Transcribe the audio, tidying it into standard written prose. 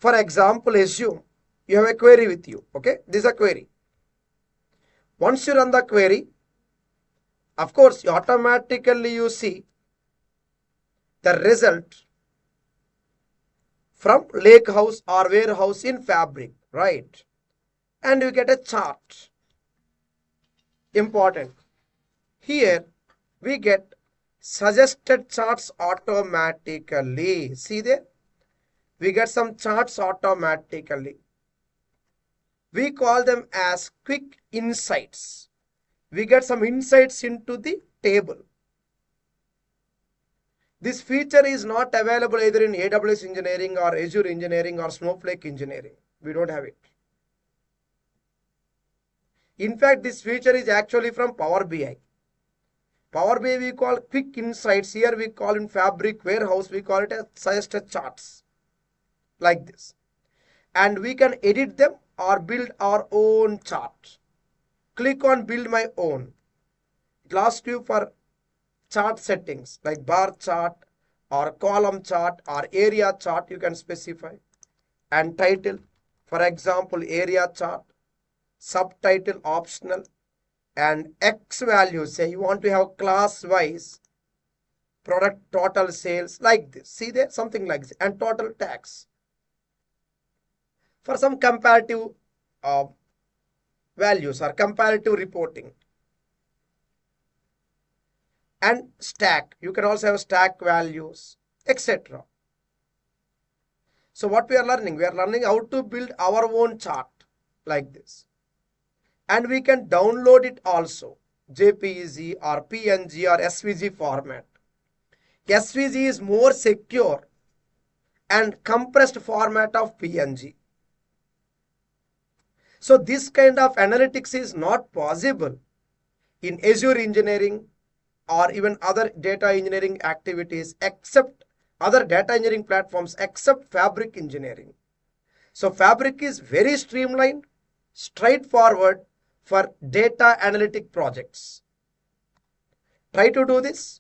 For example, assume you have a query with you. Okay, this is a query. Once you run the query, of course, automatically you see the result from lakehouse or warehouse in Fabric, right? And you get a chart. Important. Here we get suggested charts automatically. See there? We get some charts automatically. We call them as quick insights. We get some insights into the table. This feature is not available either in AWS engineering or Azure engineering or Snowflake engineering. We don't have it. In fact, this feature is actually from Power BI. Power BI we call quick insights. Here we call in Fabric warehouse, we call it as suggested charts. Like this. And we can edit them or build our own chart. Click on build my own. It will ask you for chart settings like bar chart or column chart or area chart you can specify. And title, for example, area chart. Subtitle optional. And X value, say you want to have class wise product total sales like this. See there, something like this. And total tax. For some comparative values or comparative reporting. And stack. You can also have stack values, etc. So what we are learning? We are learning how to build our own chart like this. And we can download it also. JPEG or PNG or SVG format. SVG is more secure and compressed format of PNG. So this kind of analytics is not possible in Azure engineering or even other data engineering activities except other data engineering platforms except Fabric engineering. So Fabric is very streamlined, straightforward for data analytic projects. Try to do this.